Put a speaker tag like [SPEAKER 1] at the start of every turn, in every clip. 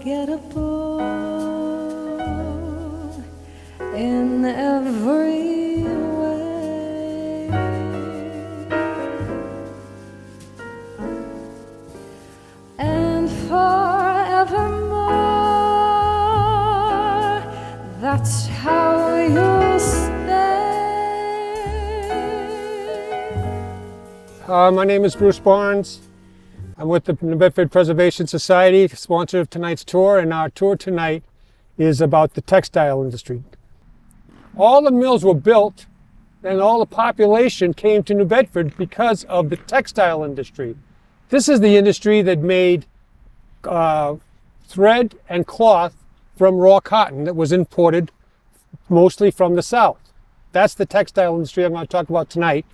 [SPEAKER 1] unforgettable in every way. And forevermore, that's how you'll stay.
[SPEAKER 2] My name is Bruce Barnes. I'm with the New Bedford Preservation Society, sponsor of tonight's tour, and our tour tonight is about the textile industry. All the mills were built and all the population came to New Bedford because of the textile industry. This is the industry that made thread and cloth from raw cotton that was imported mostly from the South. That's the textile industry I'm going to talk about tonight.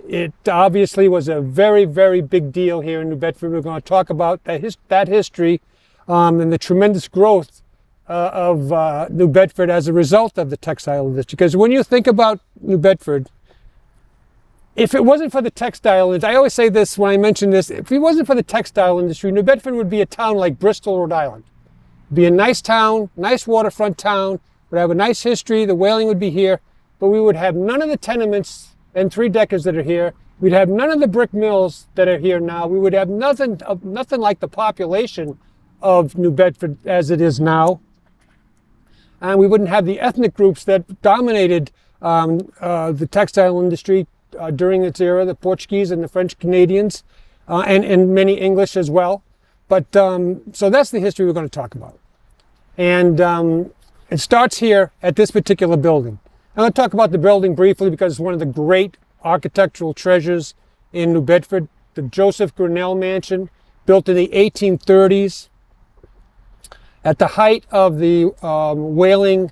[SPEAKER 2] It obviously was a very, very big deal here in New Bedford. We're going to talk about that history and the tremendous growth of New Bedford as a result of the textile industry. Because when you think about New Bedford, if it wasn't for the textile industry, I always say this when I mention this, if it wasn't for the textile industry, New Bedford would be a town like Bristol, Rhode Island. It'd be a nice town, nice waterfront town, would have a nice history, the whaling would be here, but we would have none of the tenements and three-deckers that are here. We'd have none of the brick mills that are here now. We would have nothing like the population of New Bedford as it is now. And we wouldn't have the ethnic groups that dominated the textile industry during its era, the Portuguese and the French Canadians, and many English as well. But so that's the history we're going to talk about. And it starts here at this particular building. I'm going to talk about the building briefly because it's one of the great architectural treasures in New Bedford. The Joseph Grinnell Mansion, built in the 1830s. At the height of the whaling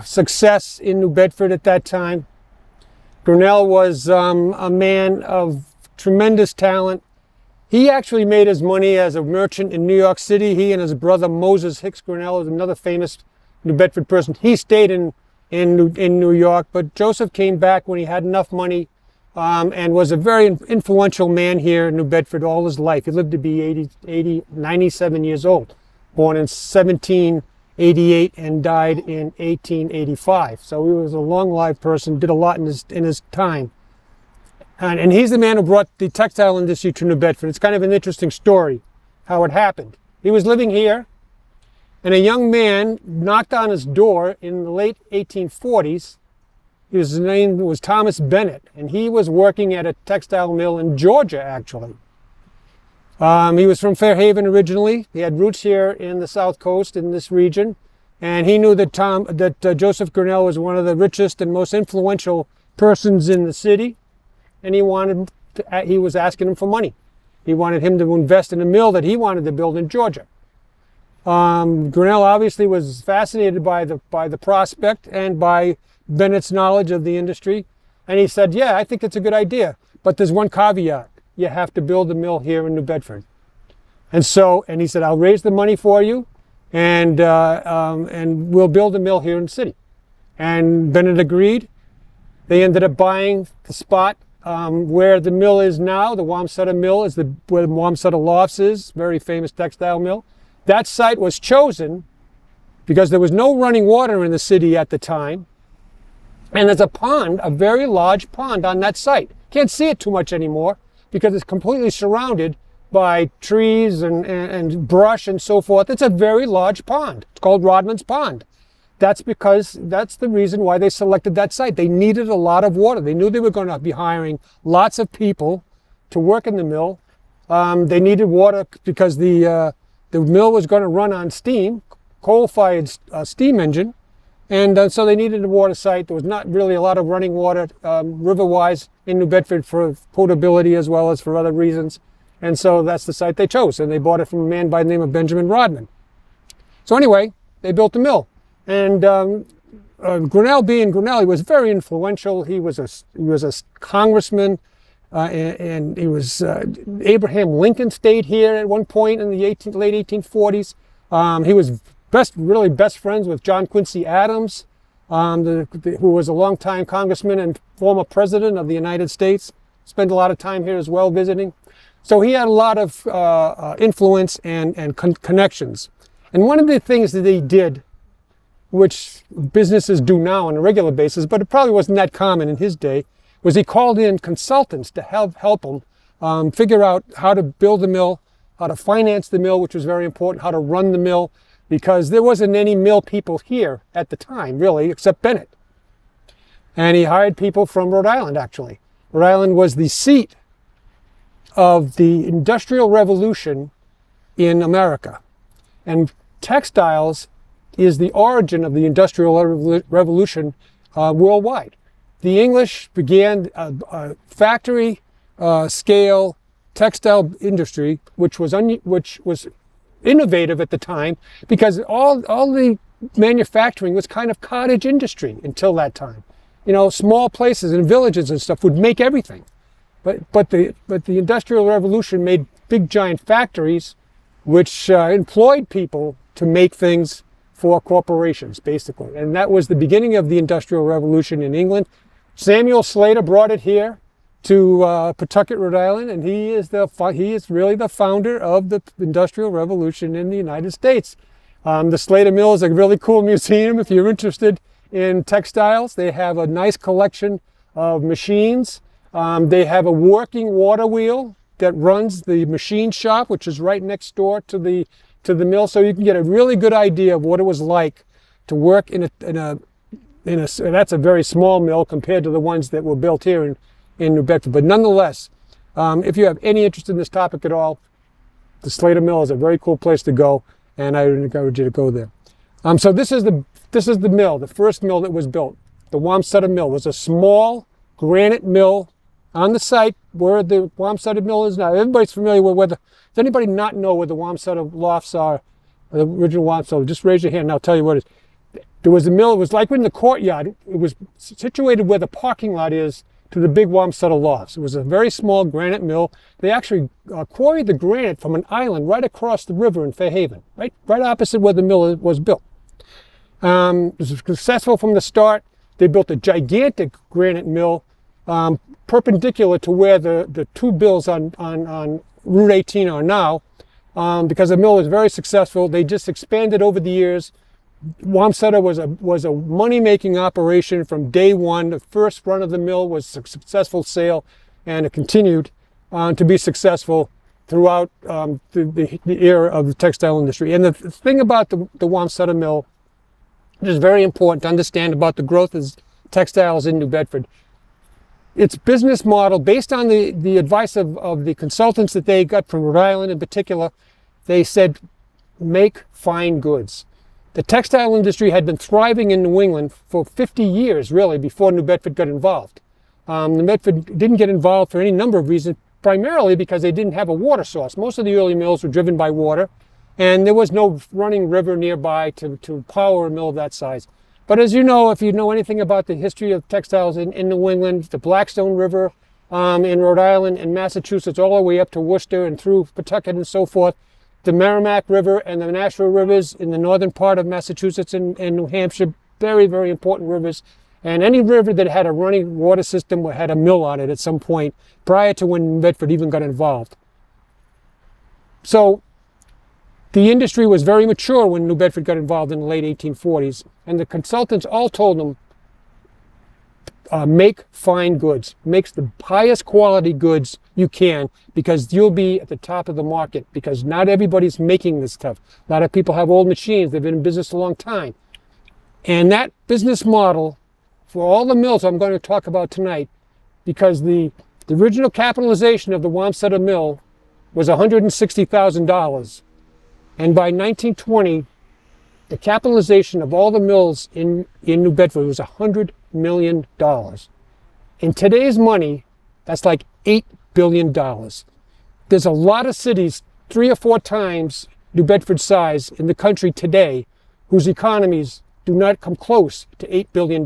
[SPEAKER 2] success in New Bedford at that time. Grinnell was a man of tremendous talent. He actually made his money as a merchant in New York City. He and his brother Moses Hicks Grinnell is another famous New Bedford person. He stayed in New York, but Joseph came back when he had enough money and was a very influential man here in New Bedford all his life. He lived to be 97 years old, born in 1788 and died in 1885. So he was a long-lived person, did a lot in his time. And he's the man who brought the textile industry to New Bedford. It's kind of an interesting story how it happened. He was living here, and a young man knocked on his door in the late 1840s. His name was Thomas Bennett, and he was working at a textile mill in Georgia, actually. He was from Fairhaven originally. He had roots here in the South Coast, in this region, and he knew that Joseph Grinnell was one of the richest and most influential persons in the city, and he was asking him for money. He wanted him to invest in a mill that he wanted to build in Georgia. Grinnell obviously was fascinated by the prospect and by Bennett's knowledge of the industry. And he said, yeah, I think it's a good idea, but there's one caveat. You have to build a mill here in New Bedford. And he said, I'll raise the money for you and we'll build a mill here in the city. And Bennett agreed. They ended up buying the spot where the mill is now. The Wamsutta Mill is where the Wamsutta Lofts is, very famous textile mill. That site was chosen because there was no running water in the city at the time. And there's a pond, a very large pond on that site. Can't see it too much anymore because it's completely surrounded by trees and brush and so forth. It's a very large pond. It's called Rodman's Pond. That's the reason why they selected that site. They needed a lot of water. They knew they were going to be hiring lots of people to work in the mill. They needed water because the mill was going to run on steam, coal-fired steam engine, and so they needed a water site. There was not really a lot of running water river-wise in New Bedford for potability as well as for other reasons, and so that's the site they chose, and they bought it from a man by the name of Benjamin Rodman. So anyway, they built the mill, and Grinnell, being Grinnell, he was very influential. He was a congressman. And he was Abraham Lincoln stayed here at one point in the late 1840s. He was really best friends with John Quincy Adams, who was a longtime congressman and former president of the United States. Spent a lot of time here as well visiting. So he had a lot of influence and connections. And one of the things that he did, which businesses do now on a regular basis, but it probably wasn't that common in his day, was he called in consultants to help him figure out how to build the mill, how to finance the mill, which was very important, how to run the mill, because there wasn't any mill people here at the time, really, except Bennett. And he hired people from Rhode Island, actually. Rhode Island was the seat of the Industrial Revolution in America. And textiles is the origin of the Industrial Revolution worldwide. The English began a factory scale textile industry, which was innovative at the time, because all the manufacturing was kind of cottage industry until that time. You know, small places and villages and stuff would make everything. But the Industrial Revolution made big giant factories which employed people to make things for corporations, basically. And that was the beginning of the Industrial Revolution in England. Samuel Slater brought it here to Pawtucket, Rhode Island, and he is really the founder of the Industrial Revolution in the United States. The Slater Mill is a really cool museum if you're interested in textiles. They have a nice collection of machines. They have a working water wheel that runs the machine shop, which is right next door to the mill, so you can get a really good idea of what it was like to work in a that's a very small mill compared to the ones that were built here in New Bedford. But nonetheless, if you have any interest in this topic at all, the Slater Mill is a very cool place to go, and I would encourage you to go there. So this is the mill, the first mill that was built. The Wamsutta Mill was a small granite mill on the site where the Wamsutta Mill is now. Everybody's familiar with does anybody not know where the Wamsutta lofts are, the original Wamsutta? Just raise your hand and I'll tell you what it is. There was a mill, it was like in the courtyard. It was situated where the parking lot is to the big Wamsutta lofts. It was a very small granite mill. They actually quarried the granite from an island right across the river in Fairhaven, right opposite where the mill was built. It was successful from the start. They built a gigantic granite mill perpendicular to where the two mills on Route 18 are now, because the mill was very successful. They just expanded over the years. Wamsutta was a money-making operation from day one. The first run of the mill was a successful sale, and it continued to be successful throughout the era of the textile industry. And the thing about the Wamsutta Mill, which is very important to understand about the growth of textiles in New Bedford, its business model, based on the advice of the consultants that they got from Rhode Island in particular, they said, make fine goods. The textile industry had been thriving in New England for 50 years, really, before New Bedford got involved. New Bedford didn't get involved for any number of reasons, primarily because they didn't have a water source. Most of the early mills were driven by water, and there was no running river nearby to power a mill of that size. But as you know, if you know anything about the history of textiles in New England, the Blackstone River in Rhode Island and Massachusetts, all the way up to Worcester and through Pawtucket and so forth, the Merrimack River and the Nashua Rivers in the northern part of Massachusetts and New Hampshire, very, very important rivers. And any river that had a running water system had a mill on it at some point prior to when New Bedford even got involved. So the industry was very mature when New Bedford got involved in the late 1840s, and the consultants all told them, make fine goods, make the highest quality goods you can, because you'll be at the top of the market, because not everybody's making this stuff. A lot of people have old machines, they've been in business a long time. And that business model, for all the mills I'm going to talk about tonight, because the original capitalization of the Wamsutta Mill was $160,000. And by 1920, the capitalization of all the mills in New Bedford was $100 million. In today's money, that's like $8 billion. There's a lot of cities 3 or 4 times New Bedford's size in the country today whose economies do not come close to $8 billion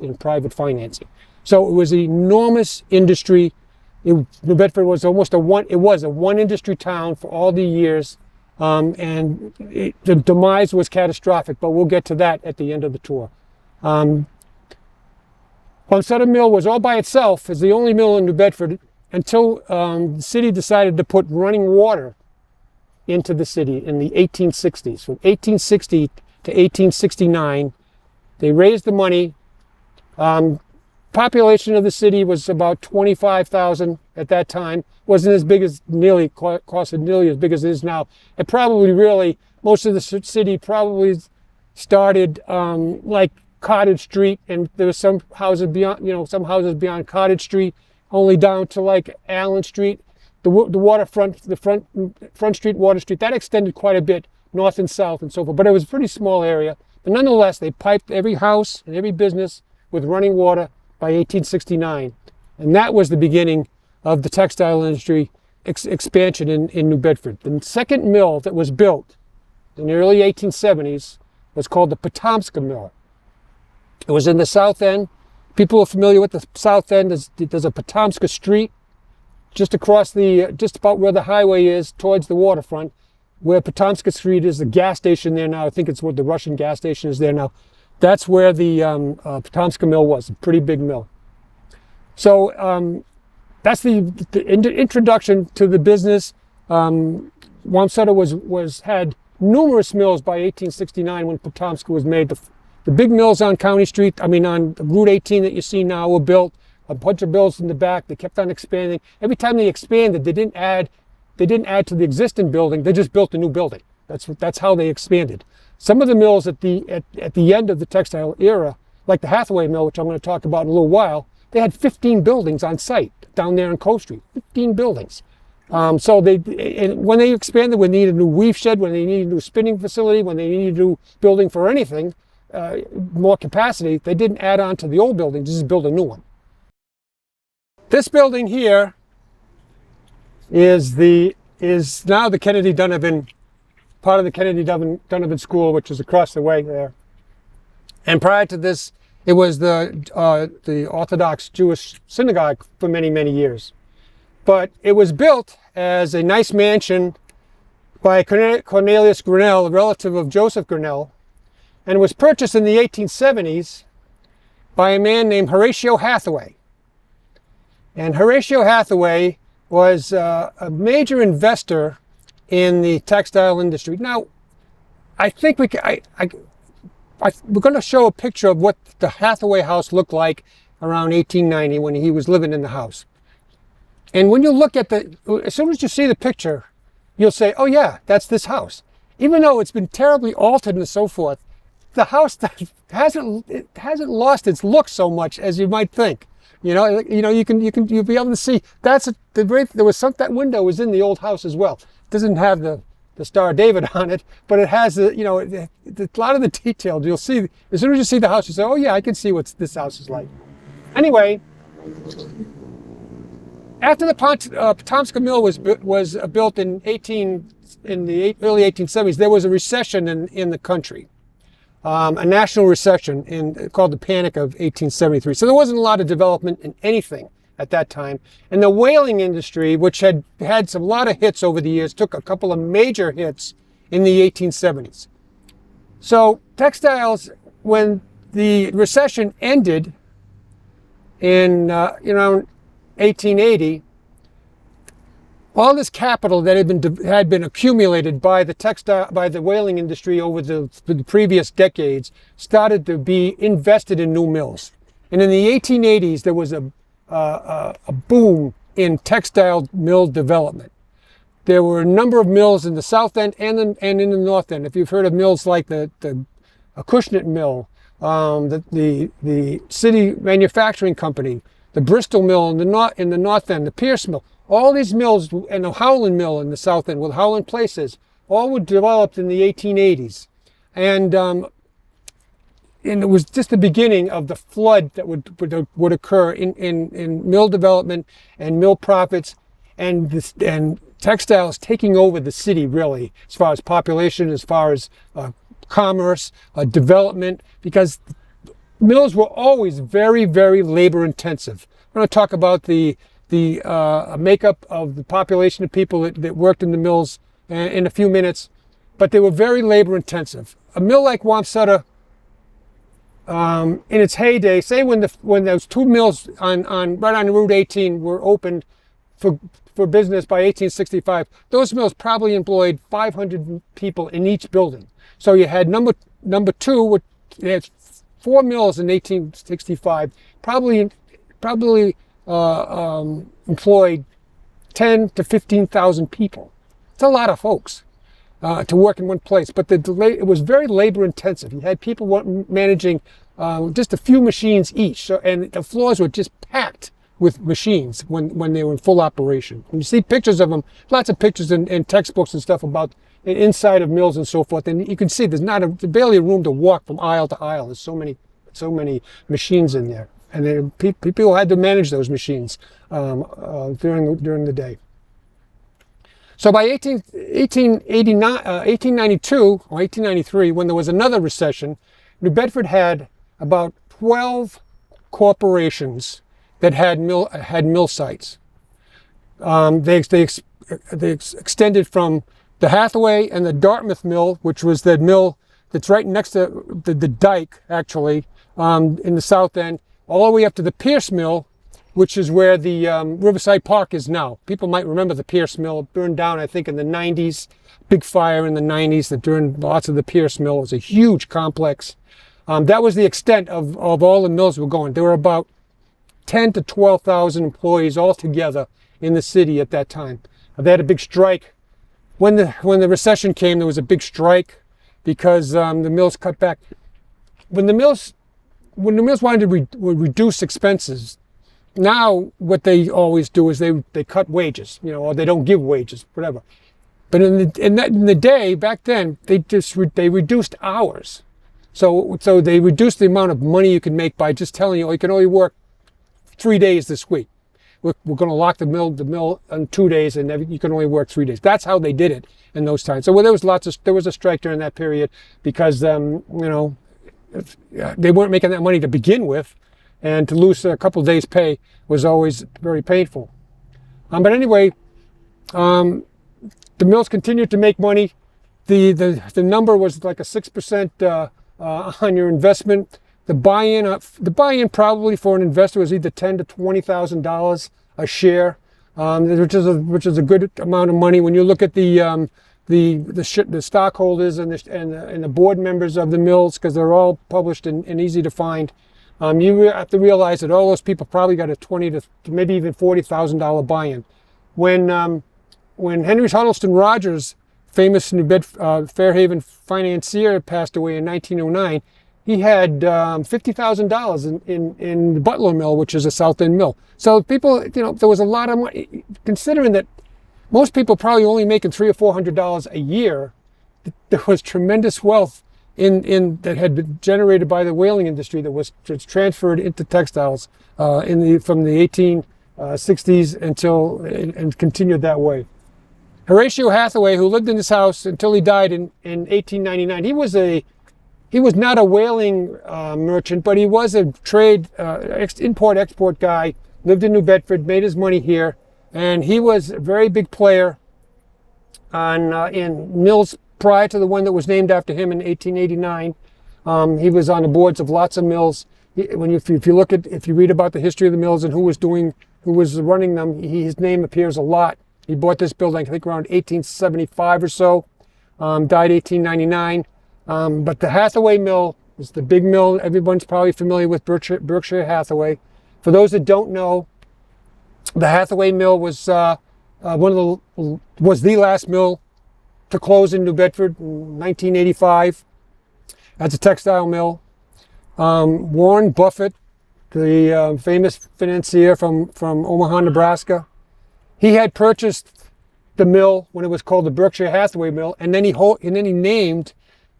[SPEAKER 2] in private financing. So it was an enormous industry. New Bedford was almost a one industry town for all the years. The demise was catastrophic, but we'll get to that at the end of the tour. Wamsutta Mill was all by itself as the only mill in New Bedford until the city decided to put running water into the city in the 1860s. From 1860 to 1869, they raised the money. Population of the city was about 25,000 at that time. Wasn't as big as costed nearly as big as it is now. It probably really, most of the city probably started like Cottage Street, and there was some houses beyond, some houses beyond Cottage Street, only down to like Allen Street. The waterfront, the front street, Water Street, that extended quite a bit north and south and so forth. But it was a pretty small area. But nonetheless, they piped every house and every business with running water by 1869. And that was the beginning of the textile industry expansion in New Bedford. The second mill that was built in the early 1870s was called the Potomska Mill. It was in the South End. People are familiar with the South End. There's a Potomska Street just across just about where the highway is towards the waterfront, where Potomska Street is, the gas station there now. I think it's what the Russian gas station is there now. That's where the Potomska Mill was, a pretty big mill. So that's the introduction to the business. Wamsutta had numerous mills by 1869 when Potomska was made. The big mills on County Street, on Route 18 that you see now, were built. A bunch of mills in the back. They kept on expanding. Every time they expanded, they didn't add to the existing building. They just built a new building. That's how they expanded. Some of the mills at the end of the textile era, like the Hathaway Mill, which I'm going to talk about in a little while, they had 15 buildings on site down there in Coe Street. 15 buildings. So when they expanded, when they needed a new weave shed, when they needed a new spinning facility, when they needed a new building for anything, more capacity, they didn't add on to the old building, just build a new one. This building here is now the Kennedy Donovan, part of the Kennedy Donovan School, which is across the way there. And prior to this, it was the Orthodox Jewish synagogue for many, many years. But it was built as a nice mansion by Cornelius Grinnell, a relative of Joseph Grinnell, and it was purchased in the 1870s by a man named Horatio Hathaway. And Horatio Hathaway was a major investor in the textile industry. Now, I think we're going to show a picture of what the Hathaway house looked like around 1890 when he was living in the house. And when you look at as soon as you see the picture, you'll say, oh yeah, that's this house. Even though it's been terribly altered and so forth, the house hasn't lost its look so much as you might think. You'll be able to see that window was in the old house as well. It doesn't have the Star of David on it, but it has a lot of the details. You'll see as soon as you see the house, you say, oh yeah, I can see what this house is like. Anyway, after the Potomska Mill was built in the early 1870s, there was a recession in the country. A national recession called the Panic of 1873. So there wasn't a lot of development in anything at that time. And the whaling industry, which had a lot of hits over the years, took a couple of major hits in the 1870s. So textiles, when the recession ended in 1880, all this capital that had been accumulated by the whaling industry over the previous decades started to be invested in new mills. And in the 1880s, there was a boom in textile mill development. There were a number of mills in the South End and in the North End. If you've heard of mills like the Acushnet Mill, the City Manufacturing Company, the Bristol Mill in the North End, the Pierce Mill, all these mills, and the Howland Mill in the South End, with Howland Places, all were developed in the 1880s. And it was just the beginning of the flood that would occur in mill development and mill profits, and textiles taking over the city, really, as far as population, as far as commerce, development, because mills were always very, very labor intensive. I'm going to talk about the makeup of the population of people that worked in the mills in a few minutes, but they were very labor intensive. A mill like Wamsutta, in its heyday, say when those two mills right on Route 18 were opened for business by 1865. Those mills probably employed 500 people in each building. So you had number two, which had 4 mills in 1865, probably employed 10 to 15,000 people. It's a lot of folks to work in one place, but it was very labor intensive. You had people managing just a few machines each, and the floors were just packed with machines when they were in full operation. And you see pictures of them, lots of pictures in textbooks and stuff about the inside of mills and so forth, and you can see there's barely room to walk from aisle to aisle. There's so many machines in there, and people had to manage those machines during the day. So by 1892 or 1893, when there was another recession, New Bedford had about 12 corporations that had mill sites. They extended from the Hathaway and the Dartmouth Mill, which was the mill that's right next to the dike, actually, in the south end, all the way up to the Pierce Mill, which is where the Riverside Park is now. People might remember the Pierce Mill. It burned down, I think, in the 90s. Big fire in the 90s that burned lots of the Pierce Mill. It was a huge complex. That was the extent of all the mills were going. There were about 10 to 12,000 employees altogether in the city at that time. They had a big strike. When the recession came, there was a big strike because the mills cut back. When the mills wanted to reduce expenses, now what they always do is they cut wages, or they don't give wages, whatever. But in the day back then, they reduced hours. So they reduced the amount of money you can make by just telling you, you can only work 3 days this week. We're going to lock the mill on 2 days, and you can only work 3 days. That's how they did it in those times. So there was a strike during that period because they weren't making that money to begin with, and to lose a couple of days' pay was always very painful. But anyway, the mills continued to make money. The number was like a 6% on your investment. The buy-in probably for an investor was either $10,000 to $20,000 a share, which is a good amount of money. When you look at the stockholders and the board members of the mills, because they're all published and easy to find, you have to realize that all those people probably got a $20,000 to maybe even $40,000 buy-in. When Henry Huddleston Rogers, famous New Bedford Fairhaven financier, passed away in 1909, he had $50,000 in the Butler Mill, which is a South End mill. So people, there was a lot of money. Considering that most people probably only making $300 or $400 a year, there was tremendous wealth that had been generated by the whaling industry that was transferred into textiles from the 1860s and continued that way. Horatio Hathaway, who lived in this house until he died in 1899, he was not a whaling merchant, but he was a trade import-export guy, lived in New Bedford, made his money here, and he was a very big player in mills prior to the one that was named after him in 1889. He was on the boards of lots of mills. If you read about the history of the mills and who was running them, his name appears a lot. He bought this building, I think, around 1875 or so, died 1899. But the Hathaway Mill is the big mill. Everyone's probably familiar with Berkshire Hathaway. For those that don't know, the Hathaway Mill was the last mill to close in New Bedford in 1985. That's a textile mill. Warren Buffett, the famous financier from Omaha, Nebraska, he had purchased the mill when it was called the Berkshire Hathaway Mill, and then he named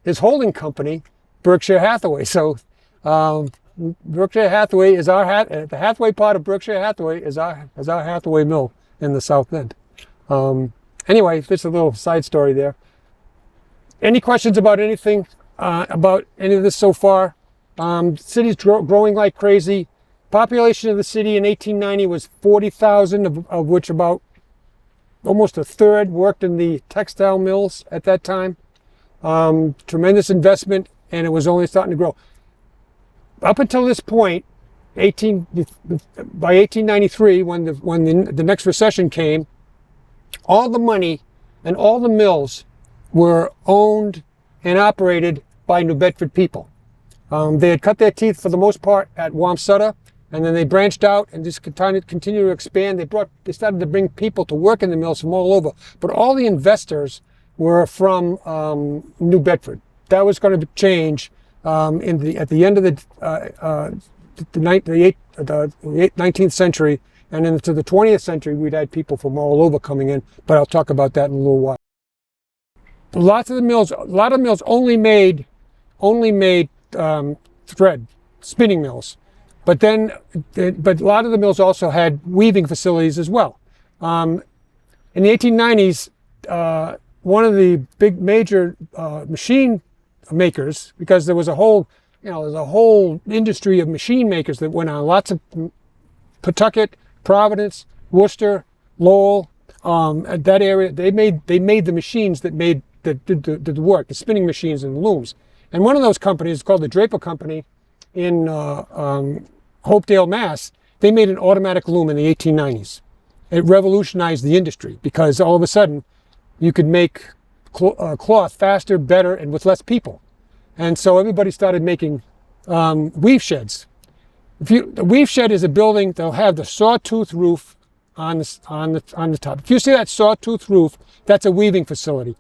[SPEAKER 2] his holding company Berkshire Hathaway. So Berkshire Hathaway is the Hathaway part of Berkshire Hathaway is our Hathaway Mill in the South End. Anyway, just a little side story there. Any questions about anything about any of this so far? City's growing like crazy. Population of the city in 1890 was 40,000, of which about almost a third worked in the textile mills at that time. Tremendous investment, and it was only starting to grow. Up until this point, by 1893, when the next recession came, all the money and all the mills were owned and operated by New Bedford people. They had cut their teeth for the most part at Wamsutta, and then they branched out and just continued to expand. They started to bring people to work in the mills from all over, but all the investors were from New Bedford. That was going to change at the end of the 19th century, and into the 20th century, we'd had people from all over coming in, but I'll talk about that in a little while. A lot of mills only made thread, spinning mills, but a lot of the mills also had weaving facilities as well. In the 1890s, one of the big major machine makers, because there was a whole industry of machine makers that went on. Lots of Pawtucket, Providence, Worcester, Lowell, that area. They made the machines that did the work, the spinning machines and the looms. And one of those companies called the Draper Company in Hopedale, Mass. They made an automatic loom in the 1890s. It revolutionized the industry because all of a sudden you could make cloth faster, better, and with less people. And so everybody started making weave sheds. The weave shed is a building that'll have the sawtooth roof on the top. If you see that sawtooth roof, that's a weaving facility.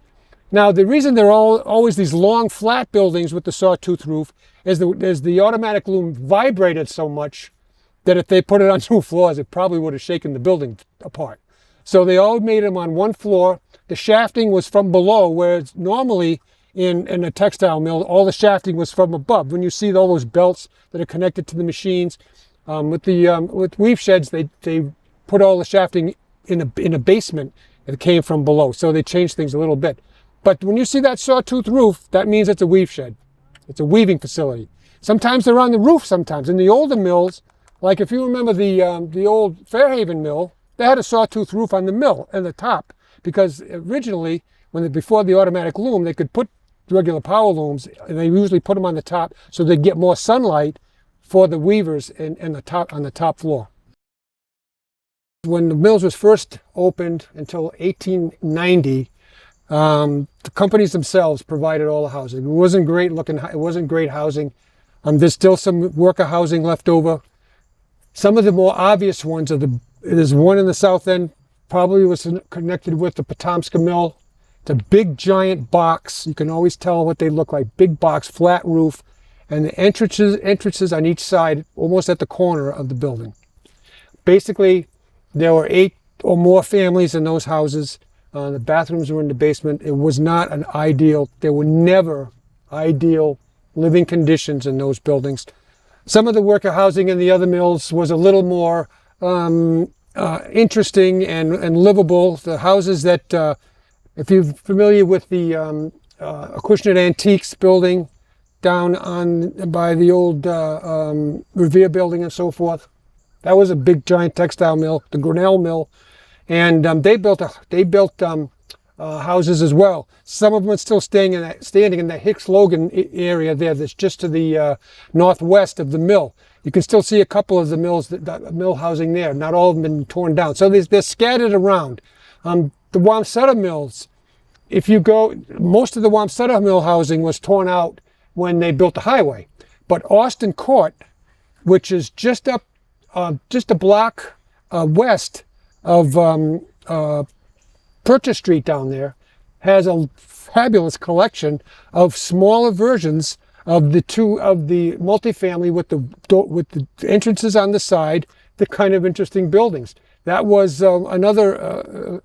[SPEAKER 2] Now, the reason there are always these long, flat buildings with the sawtooth roof is the automatic loom vibrated so much that if they put it on 2 floors, it probably would have shaken the building apart. So they all made them on 1 floor. The shafting was from below, whereas normally in a textile mill, all the shafting was from above. When you see all those belts that are connected to the machines, with weave sheds, they put all the shafting in a basement that came from below. So they changed things a little bit. But when you see that sawtooth roof, that means it's a weave shed. It's a weaving facility. Sometimes they're on the roof sometimes. In the older mills, like if you remember the old Fairhaven mill, they had a sawtooth roof on the mill at the top, because originally, before the automatic loom, they could put regular power looms, and they usually put them on the top so they'd get more sunlight for the weavers on the top floor. When the mills was first opened until 1890, the companies themselves provided all the housing. It wasn't great looking. It wasn't great housing. There's still some worker housing left over. Some of the more obvious ones there's one in the south end, probably was connected with the Potomska Mill. It's a big giant box. You can always tell what they look like. Big box, flat roof, and the entrances on each side, almost at the corner of the building. Basically, there were 8 or more families in those houses. The bathrooms were in the basement. It was not there were never ideal living conditions in those buildings. Some of the worker housing in the other mills was a little more interesting and livable. The houses that, if you're familiar with the Acushnet Antiques building down by the old Revere building and so forth, that was a big giant textile mill, the Grinnell mill. And they built houses as well. Some of them are still standing in the Hicks Logan area there. That's just to the northwest of the mill. You can still see a couple of the mill housing there. Not all of them have been torn down. So they're scattered around. The Wamsutta mills, most of the Wamsutta mill housing was torn out when they built the highway. But Austin Court, which is just a block west of Purchase Street down there, has a fabulous collection of smaller versions of the multifamily with the entrances on the side, the kind of interesting buildings. That was another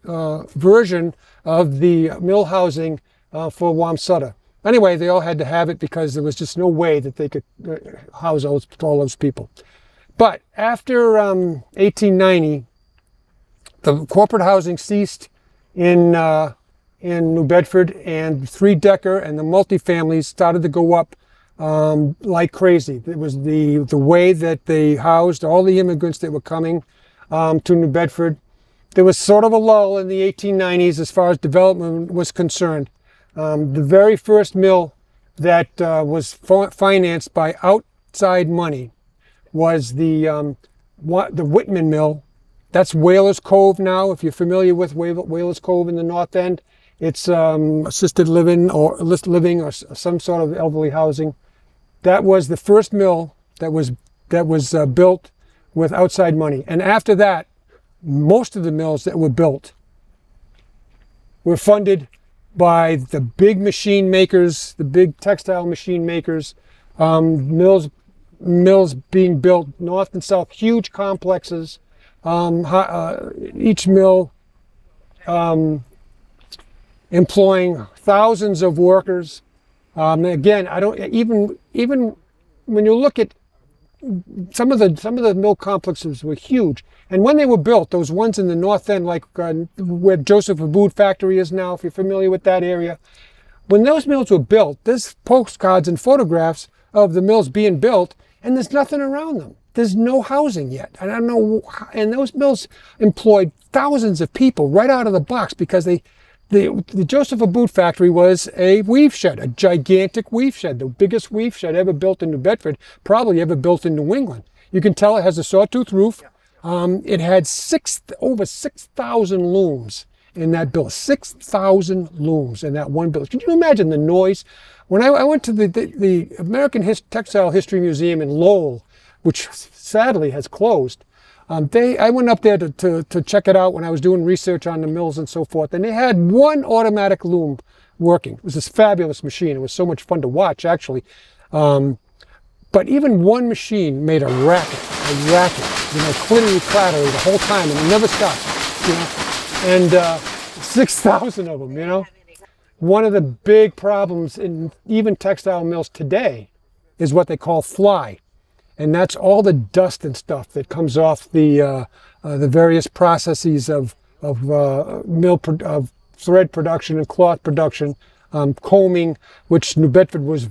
[SPEAKER 2] version of the mill housing for Wamsutta. Anyway, they all had to have it because there was just no way that they could house all those people. But after 1890, the corporate housing ceased in New Bedford, and 3-decker and the multifamilies started to go up like crazy. It was the way that they housed all the immigrants that were coming to New Bedford. There was sort of a lull in the 1890s as far as development was concerned. The very first mill that was financed by outside money was the Whitman Mill. That's Whalers Cove now. If you're familiar with Whalers Cove in the North End, it's assisted living or some sort of elderly housing. That was the first mill that was built with outside money. And after that, most of the mills that were built were funded by the big machine makers, the big textile machine makers, mills being built north and south, huge complexes, each mill employing thousands of workers. Again, I don't even when you look at some of the mill complexes were huge, and when they were built, those ones in the North End, like where Joseph Abood factory is now, if you're familiar with that area, when those mills were built, there's postcards and photographs of the mills being built, and there's nothing around them. There's no housing yet. And I don't know, and those mills employed thousands of people right out of the box because the Joseph Abood factory was a weave shed, a gigantic weave shed, the biggest weave shed ever built in New Bedford, probably ever built in New England. You can tell it has a sawtooth roof. It had over 6,000 looms in that building. 6,000 looms in that one building. Can you imagine the noise? When I went to the American Textile History Museum in Lowell, which sadly has closed, I went up there to check it out when I was doing research on the mills and so forth, and they had one automatic loom working. It was this fabulous machine. It was so much fun to watch, actually. But even one machine made a racket, clittering, clattering the whole time, and it never stopped, And 6,000 of them, One of the big problems in even textile mills today is what they call fly. And that's all the dust and stuff that comes off the various processes of thread production and cloth production, combing, which New Bedford was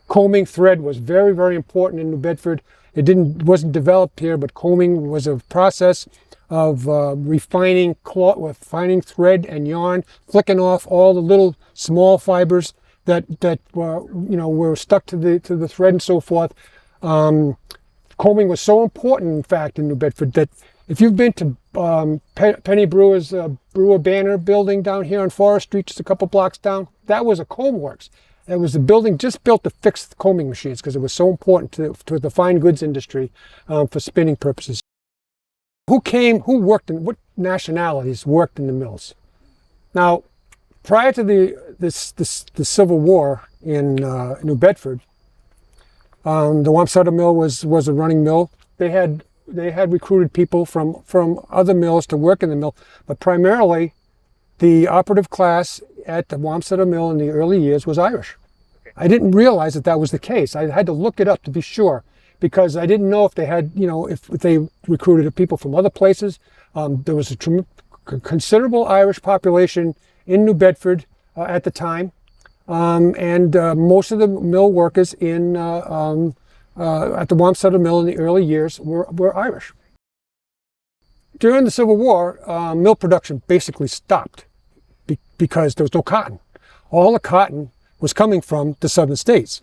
[SPEAKER 2] combing thread was very, very important in New Bedford. It wasn't developed here, but combing was a process of refining cloth, refining thread and yarn, flicking off all the little small fibers that were stuck to the thread and so forth. Combing was so important, in fact, in New Bedford that if you've been to Penny Brewer's Brewer Banner building down here on Forest Street, just a couple blocks down, that was a comb works. It was a building just built to fix the combing machines because it was so important to the fine goods industry for spinning purposes. What nationalities worked in the mills? Now, prior to the Civil War in New Bedford, the Wamsutta Mill was a running mill. They had recruited people from other mills to work in the mill, but primarily the operative class at the Wamsutta Mill in the early years was Irish. I didn't realize that was the case. I had to look it up to be sure, because I didn't know if they had, if they recruited people from other places. There was a considerable Irish population in New Bedford at the time, and most of the mill workers at the Wamsutta Mill in the early years were Irish. During the Civil War, mill production basically stopped because there was no cotton. All the cotton was coming from the southern states.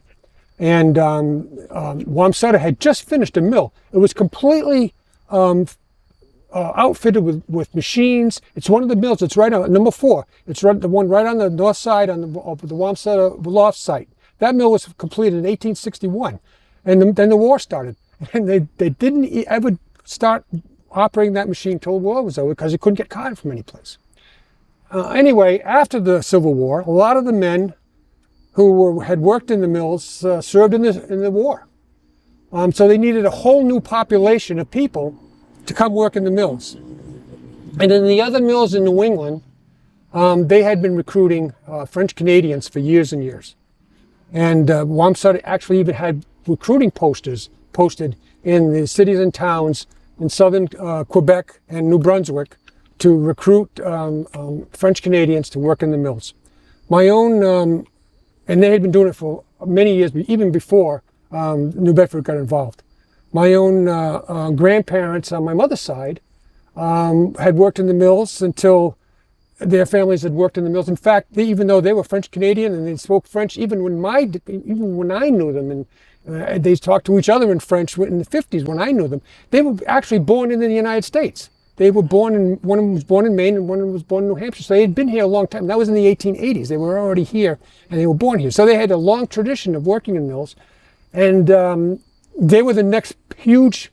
[SPEAKER 2] And Wamsutta had just finished a mill. It was completely outfitted with machines. It's one of the mills. It's right on number 4. It's the one right on the north side of the Wamsutta loft site. That mill was completed in 1861, and then the war started. And they didn't ever start operating that machine until the war was over because they couldn't get cotton from any place. Anyway, after the Civil War, a lot of the men who had worked in the mills served in the war. So they needed a whole new population of people to come work in the mills. And in the other mills in New England, they had been recruiting French Canadians for years and years. And Wamsutta actually even had recruiting posters posted in the cities and towns in southern Quebec and New Brunswick to recruit French Canadians to work in the mills. My own, and they had been doing it for many years, even before New Bedford got involved. My own grandparents on my mother's side had worked in the mills until their families had worked in the mills. In fact, even though they were French Canadian and they spoke French, even when I knew them They talked to each other in French in the 50s when I knew them. They were actually born in the United States. They were born in, one of them was born in Maine and one of them was born in New Hampshire. So they had been here a long time. That was in the 1880s. They were already here and they were born here. So they had a long tradition of working in mills. And they were the next huge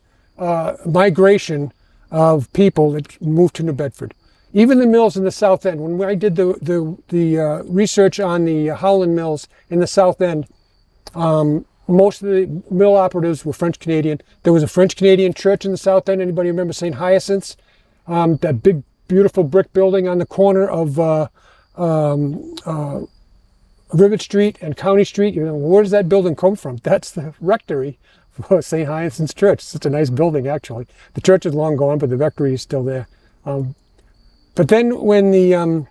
[SPEAKER 2] migration of people that moved to New Bedford. Even the mills in the South End, when I did the research on the Howland mills in the South End, most of the mill operatives were French Canadian. There was a French Canadian church in the South End. Anybody remember St. Hyacinth's? That big, beautiful brick building on the corner of Rivet Street and County Street. You know, where does that building come from? That's the rectory for St. Hyacinth's Church. It's such a nice building, actually. The church is long gone, but the rectory is still there. But then when the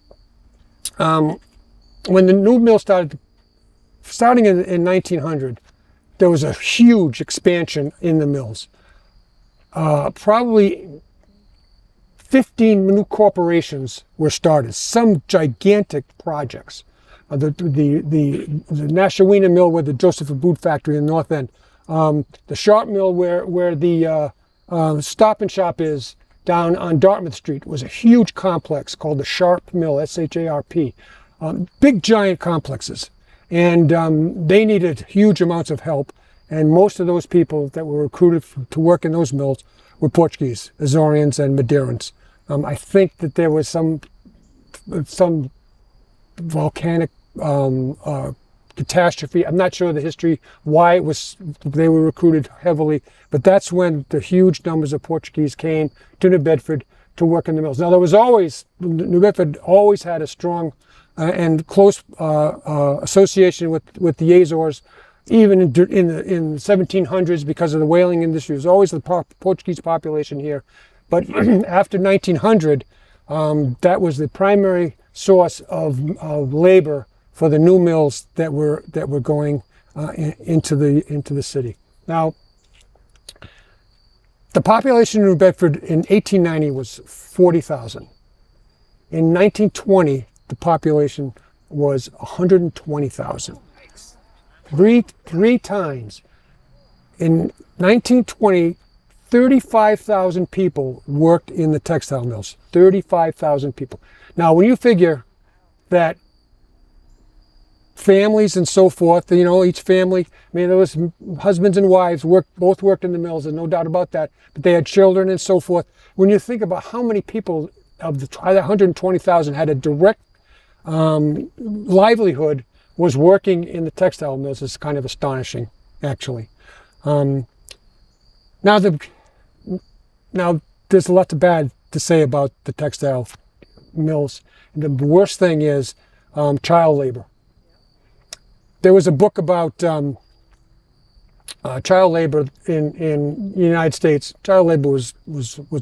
[SPEAKER 2] new mill starting in 1900, there was a huge expansion in the mills. Probably 15 new corporations were started, some gigantic projects. The Nashawina Mill with the Joseph Boot factory in the North End. The Sharp Mill where the Stop and Shop is down on Dartmouth Street was a huge complex called the Sharp Mill, S-H-A-R-P. Big giant complexes. And they needed huge amounts of help. And most of those people that were recruited to work in those mills were Portuguese, Azorians, and Madeirans. I think that there was some volcanic catastrophe. I'm not sure the history, why they were recruited heavily, but that's when the huge numbers of Portuguese came to New Bedford to work in the mills. Now, New Bedford always had a strong and close association with the Azores, even in the 1700s because of the whaling industry. There was always the Portuguese population here. But after 1900, that was the primary source of labor for the new mills that were going into the city. Now, the population of New Bedford in 1890 was 40,000. In 1920, the population was 120,000. Three times. In 1920, 35,000 people worked in the textile mills. 35,000 people. Now, when you figure that families and so forth, you know, each family, I mean, there was husbands and wives both worked in the mills, there's no doubt about that, but they had children and so forth. When you think about how many people of the 120,000 had a direct livelihood was working in the textile mills, is kind of astonishing, actually. Now there's a lot of bad to say about the textile mills. And the worst thing is child labor. There was a book about child labor in the United States. Child labor was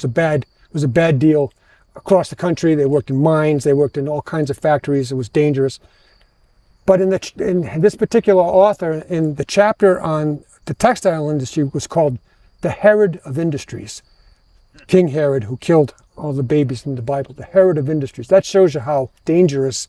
[SPEAKER 2] a bad deal across the country. They worked in mines. They worked in all kinds of factories. It was dangerous. But in this particular author, in the chapter on the textile industry, was called the Herod of Industries. King Herod, who killed all the babies in the Bible, the Herod of Industries. That shows you how dangerous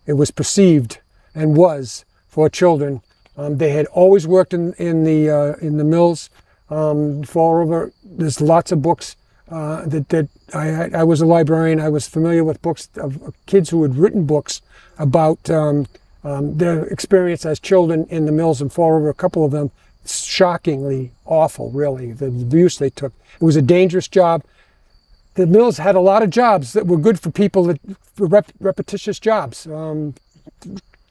[SPEAKER 2] it was perceived and was for children. They had always worked in the mills. Moreover, there's lots of books that I was a librarian. I was familiar with books of kids who had written books about their experience as children in the mills, and moreover, a couple of them shockingly awful, really, the abuse they took. It was a dangerous job. The mills had a lot of jobs that were good for people that were repetitious jobs,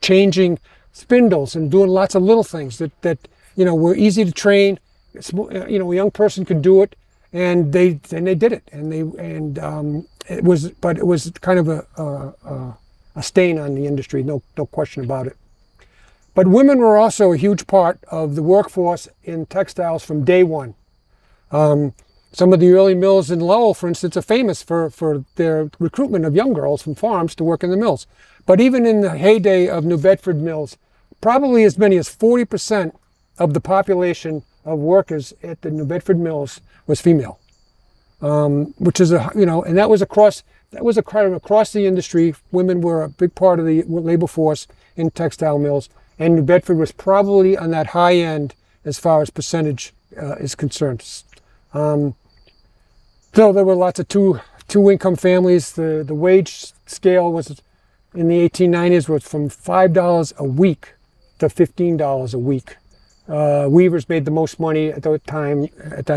[SPEAKER 2] changing spindles and doing lots of little things that you know were easy to train. You know, a young person could do it, and they did it, and it was kind of a stain on the industry, no question about it. But women were also a huge part of the workforce in textiles from day one. Some of the early mills in Lowell, for instance, are famous for their recruitment of young girls from farms to work in the mills. But even in the heyday of New Bedford mills, probably as many as 40% of the population of workers at the New Bedford mills was female, which is and that was across the industry. Women were a big part of the labor force in textile mills. And New Bedford was probably on that high end as far as percentage is concerned. So there were lots of two-income families. The wage scale was in the 1890s was from $5 a week to $15 a week. Weavers made the most money at that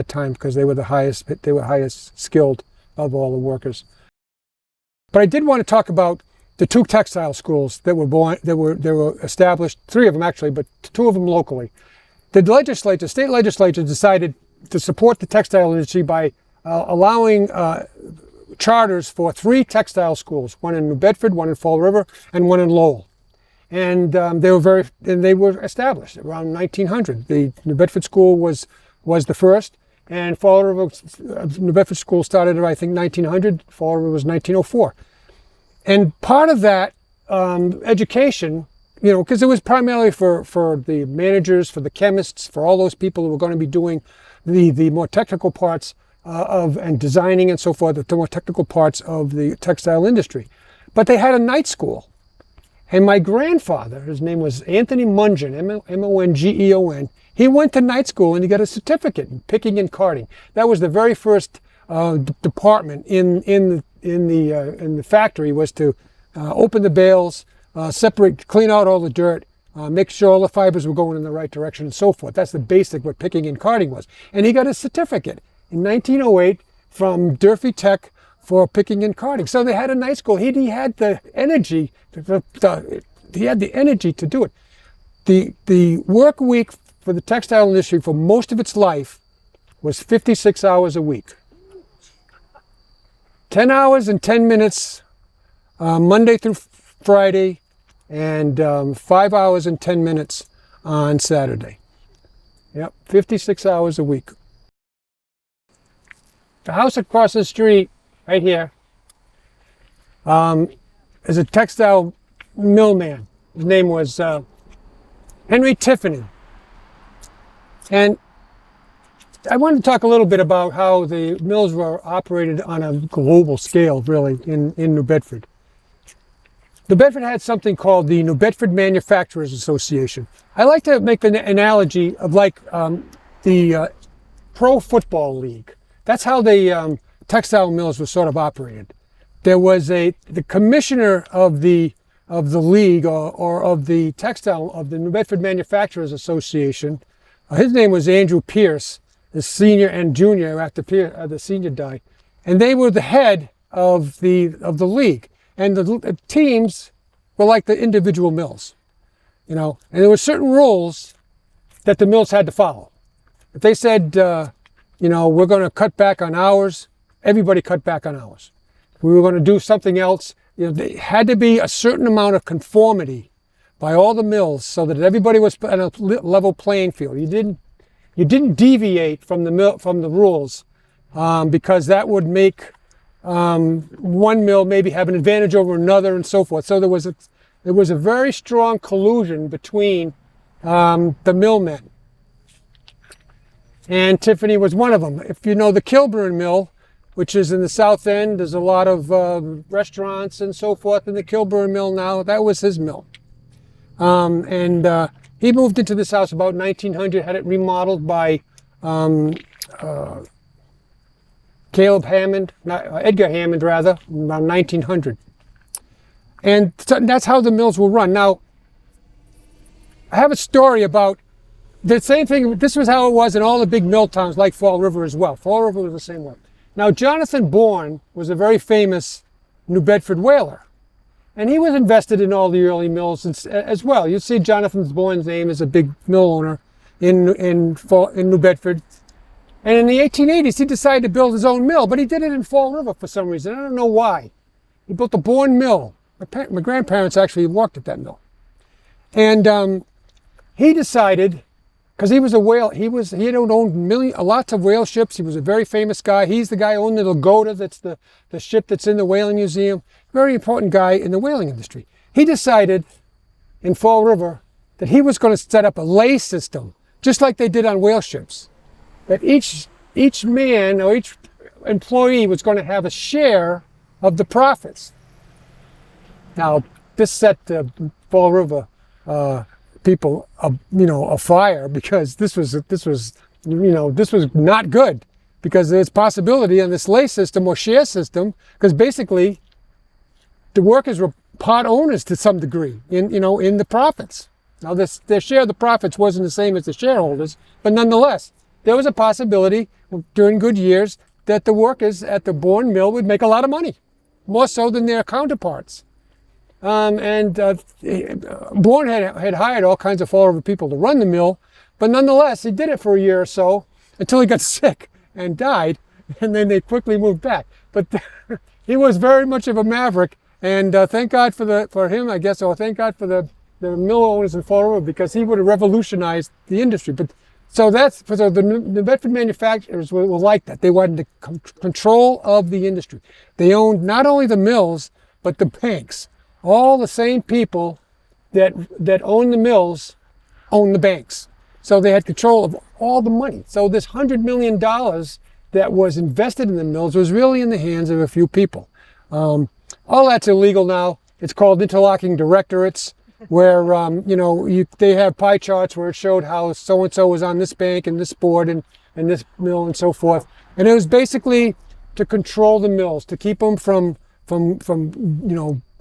[SPEAKER 2] time because they were highest skilled of all the workers. But I did want to talk about the two textile schools that were established, three of them actually, but two of them locally. The state legislature decided to support the textile industry by allowing charters for three textile schools, one in New Bedford, one in Fall River, and one in Lowell. And they were established around 1900. The New Bedford school was the first, and Fall River, New Bedford school started I think 1900. Fall River was 1904. And part of that education, because it was primarily for the managers, for the chemists, for all those people who were going to be doing the more technical parts and designing and so forth, the more technical parts of the textile industry. But they had a night school. And my grandfather, his name was Anthony Mungeon, M-O-N-G-E-O-N, he went to night school and he got a certificate in picking and carding. That was the very first department in the factory, was to open the bales, separate, clean out all the dirt, make sure all the fibers were going in the right direction and so forth. That's the basic what picking and carding was. And he got a certificate in 1908 from Durfee Tech for picking and carding. So they had a night school. He had the energy. He had the energy to do it. The work week for the textile industry for most of its life was 56 hours a week. 10 hours and 10 minutes Monday through Friday, and 5 hours and 10 minutes on Saturday. Yep, 56 hours a week. The house across the street, right here, is a textile mill man. His name was Henry Tiffany. And I wanted to talk a little bit about how the mills were operated on a global scale, really, in New Bedford. New Bedford had something called the New Bedford Manufacturers Association. I like to make an analogy of like the Pro Football League. That's how the textile mills were sort of operated. There was the commissioner of the league or of the textile of the New Bedford Manufacturers Association. His name was Andrew Pierce, the senior and junior after the senior died, and they were the head of the league. And the teams were like the individual mills, and there were certain rules that the mills had to follow. If they said, we're going to cut back on hours, everybody cut back on hours. If we were going to do something else, there had to be a certain amount of conformity by all the mills so that everybody was on a level playing field. You didn't deviate from the rules because that would make one mill maybe have an advantage over another and so forth. So there was a very strong collusion between the millmen. And Tiffany was one of them. If you know the Kilburn Mill, which is in the South End, there's a lot of restaurants and so forth in the Kilburn Mill now. That was his mill. He moved into this house about 1900, had it remodeled by Edgar Hammond rather, around 1900. And that's how the mills were run. Now, I have a story about the same thing. This was how it was in all the big mill towns like Fall River as well. Fall River was the same way. Now, Jonathan Bourne was a very famous New Bedford whaler. And he was invested in all the early mills as well. You see Jonathan Bourne's name as a big mill owner in New Bedford. And in the 1880s, he decided to build his own mill, but he did it in Fall River for some reason. I don't know why. He built the Bourne Mill. My grandparents actually worked at that mill. And he decided, because he was a whale, he had owned lots of whale ships. He was a very famous guy. He's the guy who owned the Lagoda, that's the ship that's in the whaling museum. Very important guy in the whaling industry. He decided in Fall River that he was going to set up a lay system, just like they did on whale ships. That each man or each employee was going to have a share of the profits. Now, this set Fall River people a fire, because this was not good, because there's possibility in this lay system or share system, because basically the workers were part owners to some degree in the profits. Now their share of the profits wasn't the same as the shareholders, but nonetheless, there was a possibility during good years that the workers at the Bourne Mill would make a lot of money, more so than their counterparts. Bourne had hired all kinds of Fall River people to run the mill, but nonetheless, he did it for a year or so until he got sick and died, and then they quickly moved back. But he was very much of a maverick, and thank God for him, I guess, or thank God for the mill owners in Fall River, because he would have revolutionized the industry. But so the New Bedford manufacturers were like that. They wanted the control of the industry. They owned not only the mills, but the banks. All the same people that own the mills own the banks. So they had control of all the money. So this $100 million that was invested in the mills was really in the hands of a few people. All that's illegal now. It's called interlocking directorates, where they have pie charts where it showed how so-and-so was on this bank and this board and this mill and so forth. And it was basically to control the mills, to keep them from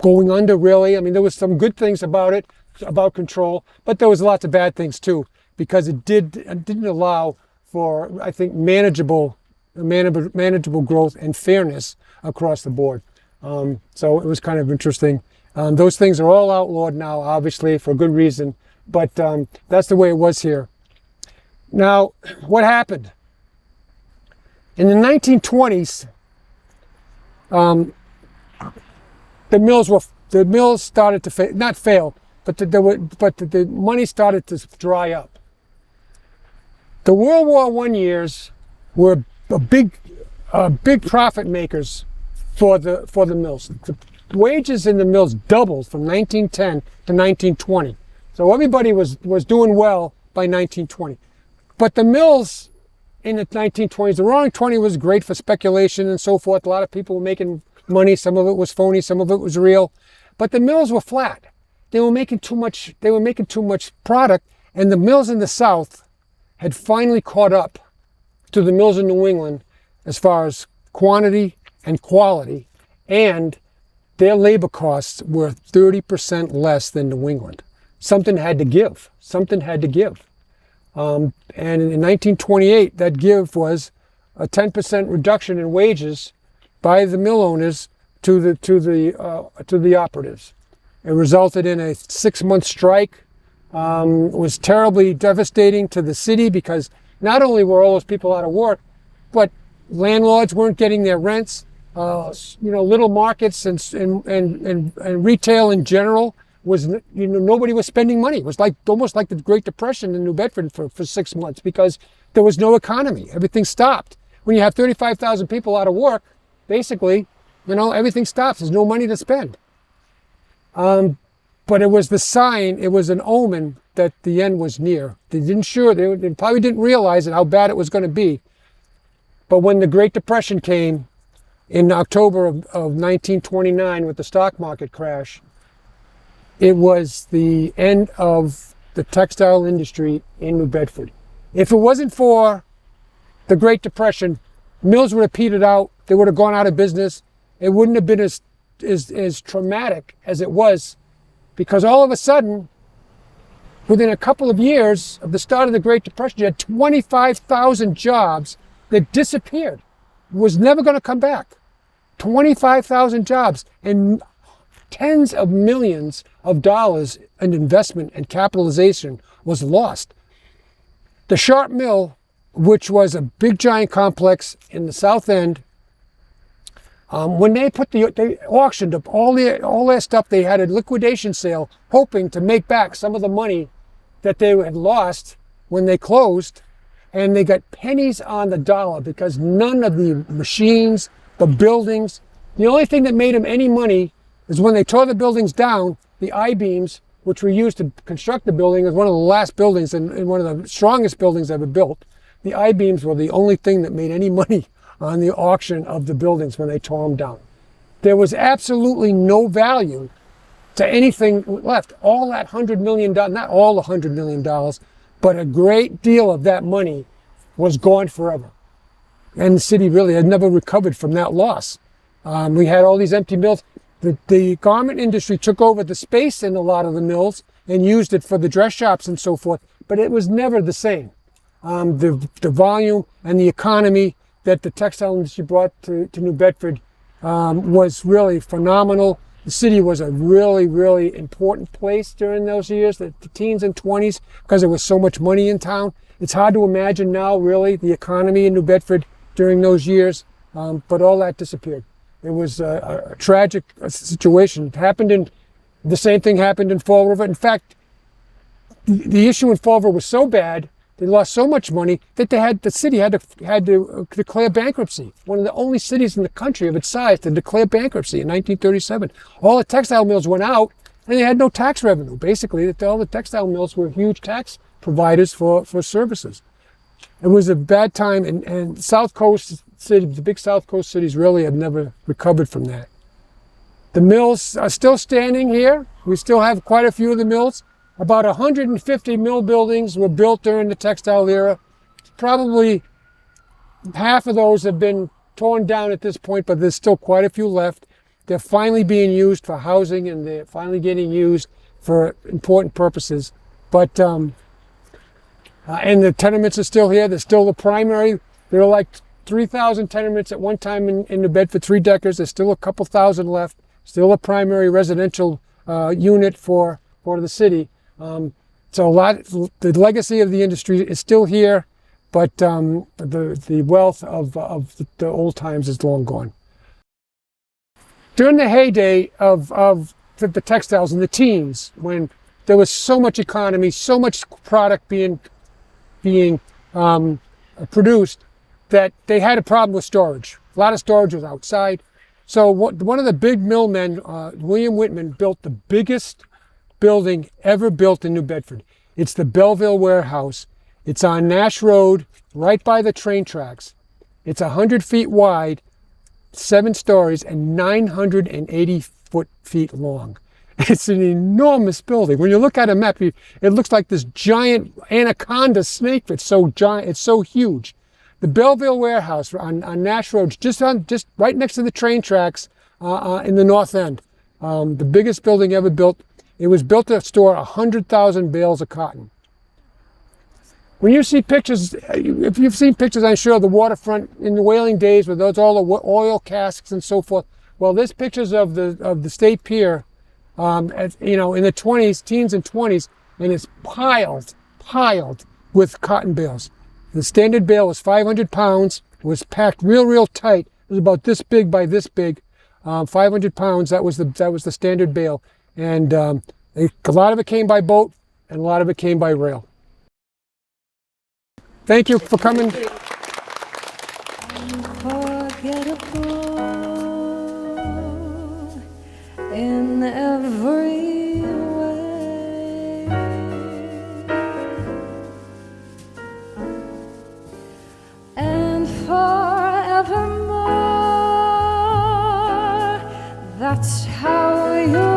[SPEAKER 2] going under, really. I mean, there was some good things about it, about control, but there was lots of bad things too, because it didn't allow for, I think, manageable growth and fairness across the board. So it was kind of interesting. Those things are all outlawed now, obviously, for good reason, but that's the way it was here. Now, what happened? In the 1920s, the mills started to not fail, but the money started to dry up. The World War I years were big profit makers for the mills. The wages in the mills doubled from 1910 to 1920. So everybody was doing well by 1920. But the mills in the 1920s, the Roaring '20s was great for speculation and so forth. A lot of people were making money. Some of it was phony, some of it was real. But the mills were flat. They were making too much product, and the mills in the South had finally caught up to the mills in New England as far as quantity and quality, and their labor costs were 30% less than New England. Something had to give. And in 1928, that give was a 10% reduction in wages by the mill owners to the operatives. It resulted in a 6-month strike. It was terribly devastating to the city, because not only were all those people out of work, but landlords weren't getting their rents. Little markets and retail in general was, nobody was spending money. It was almost like the Great Depression in New Bedford for 6 months, because there was no economy. Everything stopped. When you have 35,000 people out of work, basically, everything stops. There's no money to spend. But it was the sign, it was an omen that the end was near. They probably didn't realize how bad it was going to be. But when the Great Depression came in October of 1929 with the stock market crash, it was the end of the textile industry in New Bedford. If it wasn't for the Great Depression, mills would have petered out. They would have gone out of business. It wouldn't have been as traumatic as it was, because all of a sudden, within a couple of years of the start of the Great Depression, you had 25,000 jobs that disappeared. Was never going to come back. 25,000 jobs, and tens of millions of dollars in investment and capitalization was lost. The Sharp Mill, which was a big giant complex in the South End, when they auctioned up all their stuff, they had a liquidation sale, hoping to make back some of the money that they had lost when they closed, and they got pennies on the dollar, because none of the machines, the buildings, the only thing that made them any money is when they tore the buildings down, the I-beams, which were used to construct the building, is one of the last buildings and one of the strongest buildings ever built. The I-beams were the only thing that made any money on the auction of the buildings when they tore them down. There was absolutely no value to anything left. All that $100 million, not all the $100 million, but a great deal of that money was gone forever. And the city really had never recovered from that loss. We had all these empty mills. The garment industry took over the space in a lot of the mills and used it for the dress shops and so forth, but it was never the same. The volume and the economy that the textile industry brought to New Bedford was really phenomenal. The city was a really, really important place during those years, the teens and 20s, because there was so much money in town. It's hard to imagine now, really, the economy in New Bedford during those years, but all that disappeared. It was a tragic situation. The same thing happened in Fall River. In fact, the issue in Fall River was so bad, they lost so much money that the city had to declare bankruptcy. One of the only cities in the country of its size to declare bankruptcy in 1937. All the textile mills went out, and they had no tax revenue. Basically, all the textile mills were huge tax providers for services. It was a bad time, and South Coast cities, the big South Coast cities, really have never recovered from that. The mills are still standing here. We still have quite a few of the mills. About 150 mill buildings were built during the textile era. Probably half of those have been torn down at this point, but there's still quite a few left. They're finally being used for housing, and they're finally getting used for important purposes. But and the tenements are still here. They're still the primary. There are like 3,000 tenements at one time in New Bedford, 3-deckers. There's still a couple thousand left. Still a primary residential unit for the city. So the legacy of the industry is still here, but the wealth of the old times is long gone. During the heyday of the textiles in the teens, when there was so much economy, so much product being produced, that they had a problem with storage. A lot of storage was outside. So one of the big mill men, William Whitman, built the biggest building ever built in New Bedford. It's the Belleville Warehouse. It's on Nash Road, right by the train tracks. It's 100 feet wide, 7 stories, and 980 feet long. It's an enormous building. When you look at a map, it looks like this giant anaconda snake. It's so giant. It's so huge. The Belleville Warehouse on Nash Road, just right next to the train tracks in the north end. The biggest building ever built. It was built to store 100,000 bales of cotton. When you see pictures, if you've seen pictures, I'm sure, of the waterfront in the whaling days with all the oil casks and so forth. Well, there's pictures of the State Pier, in the teens and 20s, and it's piled with cotton bales. The standard bale was 500 pounds. It was packed real tight. It was about this big by this big. 500 pounds. That was the standard bale. And a lot of it came by boat, and a lot of it came by rail. Thank you for coming.
[SPEAKER 1] Unforgettable in every way, and forevermore. That's how you